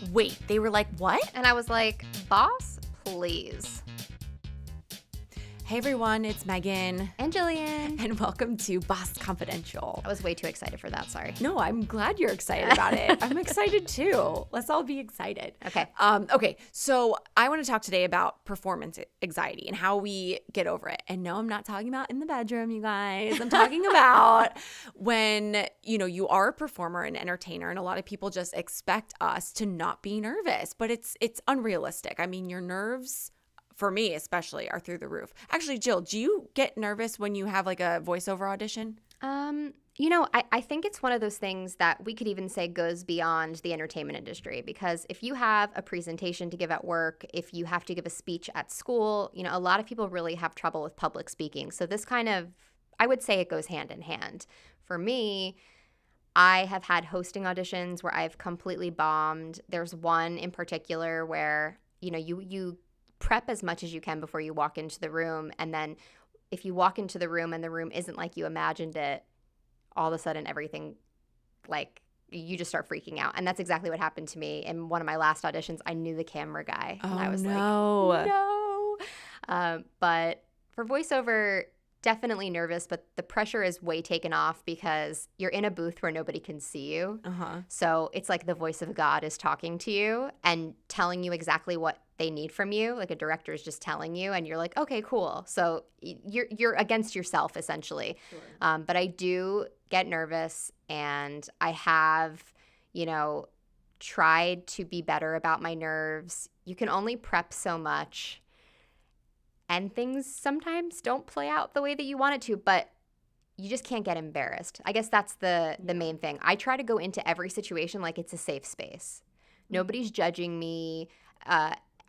Wait, they were like, what? And I was like, boss, please. Hey everyone, it's Megan. And Jillian. And welcome to Boss Confidential. I was way too excited for that, sorry. No, I'm glad you're excited about it. I'm excited too. Let's all be excited. Okay. Okay, so I want to talk today about performance anxiety and how we get over it. And no, I'm not talking about in the bedroom, you guys. I'm talking about when, you are a performer and entertainer, and a lot of people just expect us to not be nervous, but it's unrealistic. I mean, your nerves, for me especially, are through the roof. Actually, Jill, do you get nervous when you have like a voiceover audition? I think it's one of those things that we could even say goes beyond the entertainment industry, because if you have a presentation to give at work, if you have to give a speech at school, a lot of people really have trouble with public speaking. So this I would say it goes hand in hand. For me, I have had hosting auditions where I've completely bombed. There's one in particular where, you prep as much as you can before you walk into the room. And then if you walk into the room and the room isn't like you imagined it, all of a sudden everything, you just start freaking out. And that's exactly what happened to me in one of my last auditions. I knew the camera guy. Oh, and I was no. like, no. But for voiceover, definitely nervous, but the pressure is way taken off because you're in a booth where nobody can see you. Uh-huh. So it's like the voice of God is talking to you and telling you exactly what they need from you. Like a director is just telling you, and you're like, okay, cool. So you're against yourself essentially. Sure. But I do get nervous, and I have, tried to be better about my nerves. You can only prep so much, and things sometimes don't play out the way that you want it to, but you just can't get embarrassed. I guess that's the main thing. I try to go into every situation like it's a safe space. Nobody's judging me.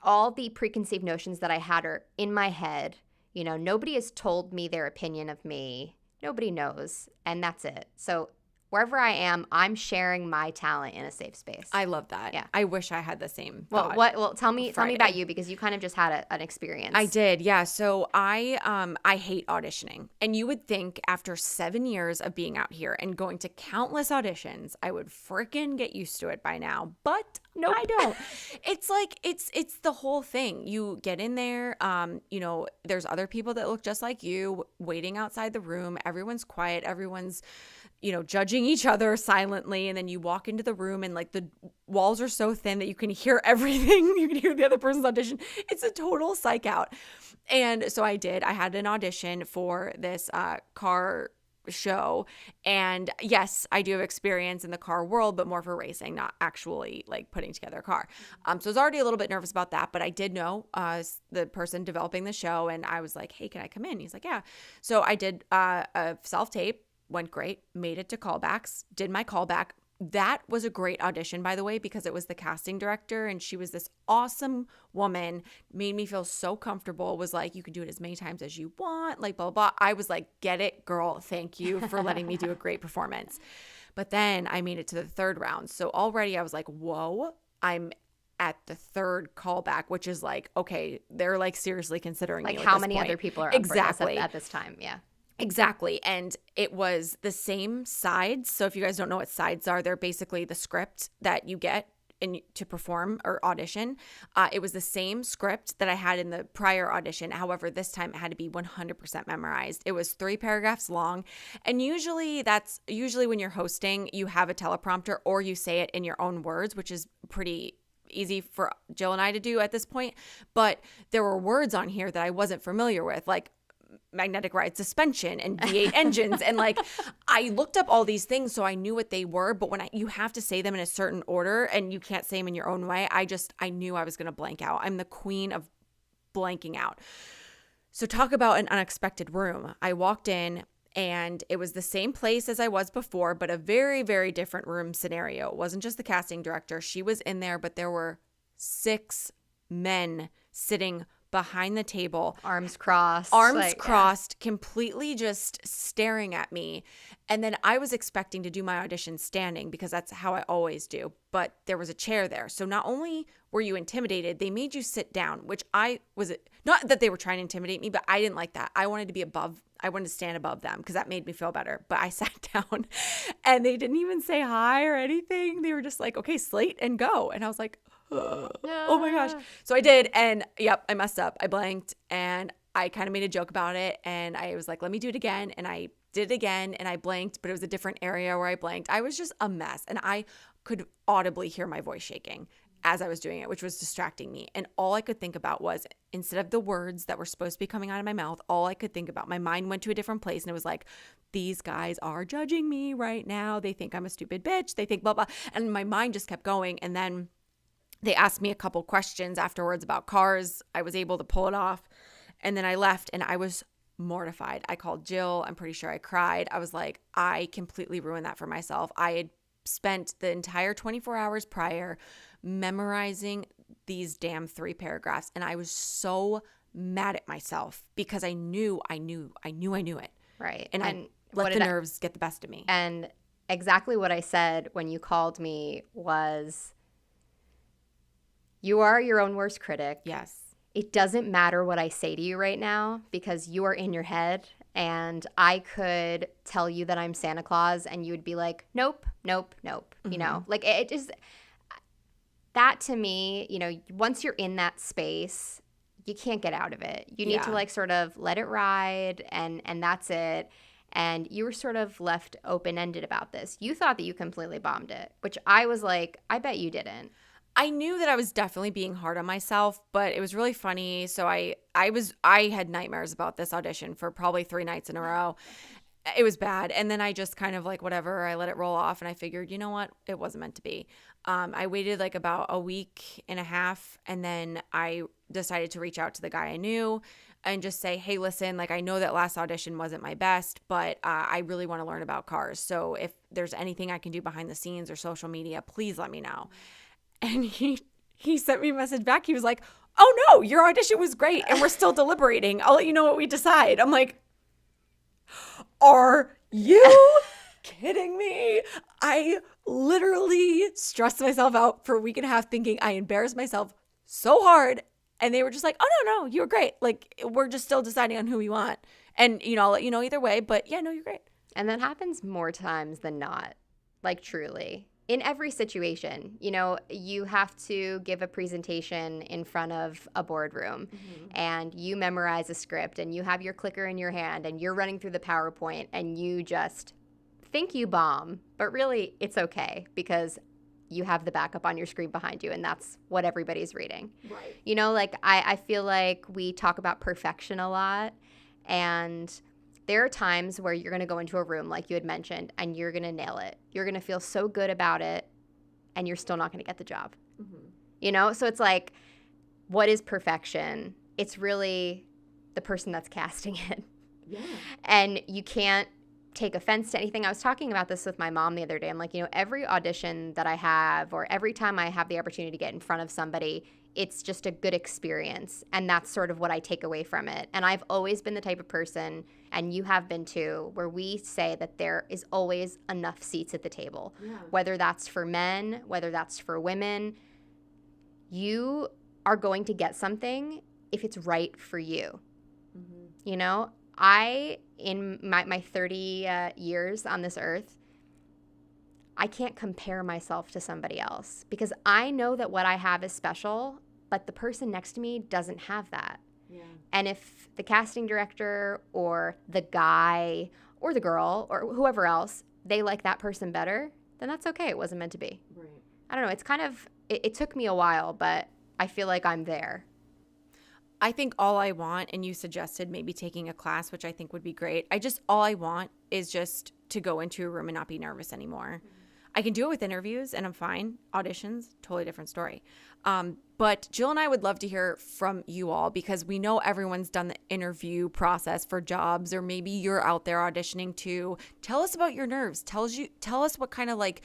All the preconceived notions that I had are in my head. Nobody has told me their opinion of me. Nobody knows, and that's it. So wherever I am, I'm sharing my talent in a safe space. I love that. Yeah. I wish I had the same Well, thought. Well, tell me about you, because you kind of just had an experience. I did, yeah. So I hate auditioning, and you would think after 7 years of being out here and going to countless auditions, I would freaking get used to it by now. But no, I don't. It's like it's the whole thing. You get in there, there's other people that look just like you waiting outside the room. Everyone's quiet. Everyone's judging each other silently. And then you walk into the room and like the walls are so thin that you can hear everything. You can hear the other person's audition. It's a total psych out. And so I had an audition for this car show. And yes, I do have experience in the car world, but more for racing, not actually like putting together a car. So I was already a little bit nervous about that, but I did know the person developing the show. And I was like, hey, can I come in? He's like, yeah. So I did a self-tape. Went great, made it to callbacks, did my callback. That was a great audition, by the way, because it was the casting director, and she was this awesome woman, made me feel so comfortable, was like, you can do it as many times as you want, like blah, blah, blah. I was like, get it, girl. Thank you for letting me do a great performance. But then I made it to the third round. So already I was like, whoa, I'm at the third callback, which is like, okay, they're like seriously considering like you how at this many point. other people are exactly up at this time. Yeah. Exactly. And it was the same sides. So if you guys don't know what sides are, they're basically the script that you get to perform or audition. It was the same script that I had in the prior audition. However, this time it had to be 100% memorized. It was 3 paragraphs long. And usually when you're hosting, you have a teleprompter or you say it in your own words, which is pretty easy for Jill and I to do at this point. But there were words on here that I wasn't familiar with, like magnetic ride suspension and V8 engines. And like, I looked up all these things so I knew what they were, but when you have to say them in a certain order and you can't say them in your own way, I knew I was going to blank out. I'm the queen of blanking out. So talk about an unexpected room. I walked in and it was the same place as I was before, but a very, very different room scenario. It wasn't just the casting director. She was in there, but there were 6 men sitting behind the table, arms crossed, completely just staring at me. And then I was expecting to do my audition standing because that's how I always do, but there was a chair there. So not only were you intimidated, they made you sit down, which I was not that they were trying to intimidate me, but I didn't like that. I wanted to be above I wanted to stand above them because that made me feel better. But I sat down and they didn't even say hi or anything. They were just like, okay, slate and go. And I was like, oh my gosh. So I did. And yep, I messed up. I blanked and I kind of made a joke about it. And I was like, let me do it again. And I did it again and I blanked, but it was a different area where I blanked. I was just a mess. And I could audibly hear my voice shaking as I was doing it, which was distracting me. And all I could think about was, instead of the words that were supposed to be coming out of my mouth, all I could think about, my mind went to a different place. And it was like, these guys are judging me right now. They think I'm a stupid bitch. They think blah, blah. And my mind just kept going. And then they asked me a couple questions afterwards about cars. I was able to pull it off. And then I left and I was mortified. I called Jill. I'm pretty sure I cried. I was like, I completely ruined that for myself. I had spent the entire 24 hours prior memorizing these damn 3 paragraphs. And I was so mad at myself because I knew it. Right. And I let the nerves get the best of me. And exactly what I said when you called me was, you are your own worst critic. Yes. It doesn't matter what I say to you right now because you are in your head, and I could tell you that I'm Santa Claus and you would be like, nope, nope, nope. Mm-hmm. You know, like it just, that to me, you know, once you're in that space, you can't get out of it. You need to like sort of let it ride and that's it. And you were sort of left open-ended about this. You thought that you completely bombed it, which I was like, I bet you didn't. I knew that I was definitely being hard on myself, but it was really funny. So I had nightmares about this audition for probably 3 nights in a row. It was bad. And then I just kind of like, whatever, I let it roll off and I figured, you know what? It wasn't meant to be. I waited like about a week and a half, and then I decided to reach out to the guy I knew and just say, hey, listen, like I know that last audition wasn't my best, but I really want to learn about cars. So if there's anything I can do behind the scenes or social media, please let me know. And he sent me a message back. He was like, oh, no, your audition was great, and we're still deliberating. I'll let you know what we decide. I'm like, are you kidding me? I literally stressed myself out for a week and a half thinking I embarrassed myself so hard. And they were just like, oh, no, you were great. Like, we're just still deciding on who we want. And, you know, I'll let you know either way. But, yeah, no, you're great. And that happens more times than not, like truly. In every situation, you know, you have to give a presentation in front of a boardroom and you memorize a script and you have your clicker in your hand and you're running through the PowerPoint and you just think you bomb, but really it's okay because you have the backup on your screen behind you and that's what everybody's reading. Right. You know, like I feel like we talk about perfection a lot, and there are times where you're going to go into a room, like you had mentioned, and you're going to nail it. You're going to feel so good about it, and you're still not going to get the job. Mm-hmm. You know? So it's like, what is perfection? It's really the person that's casting it. Yeah. And you can't take offense to anything. I was talking about this with my mom the other day. I'm like, you know, every audition that I have or every time I have the opportunity to get in front of somebody, it's just a good experience. And that's sort of what I take away from it. And I've always been the type of person, and you have been too, where we say that there is always enough seats at the table. Yeah. Whether that's for men, whether that's for women, you are going to get something if it's right for you. Mm-hmm. You know, in my 30 years on this earth, I can't compare myself to somebody else because I know that what I have is special, but the person next to me doesn't have that. Yeah. And if the casting director or the guy or the girl or whoever else, they like that person better, then that's okay. It wasn't meant to be. Right. I don't know. It's kind of, it took me a while, but I feel like I'm there. I think all I want, and you suggested maybe taking a class, which I think would be great. All I want is just to go into a room and not be nervous anymore. Mm-hmm. I can do it with interviews and I'm fine. Auditions, totally different story. But Jill and I would love to hear from you all because we know everyone's done the interview process for jobs, or maybe you're out there auditioning too. Tell us about your nerves. Tell us what kind of like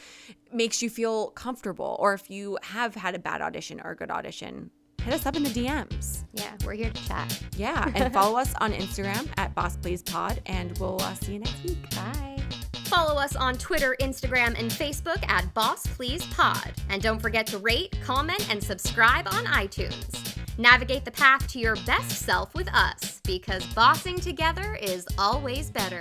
makes you feel comfortable, or if you have had a bad audition or a good audition. Hit us up in the DMs. Yeah, we're here to chat. Yeah, and follow us on Instagram at BossPleasePod, and we'll see you next week. Bye. Follow us on Twitter, Instagram, and Facebook at BossPleasePod. And don't forget to rate, comment, and subscribe on iTunes. Navigate the path to your best self with us, because bossing together is always better.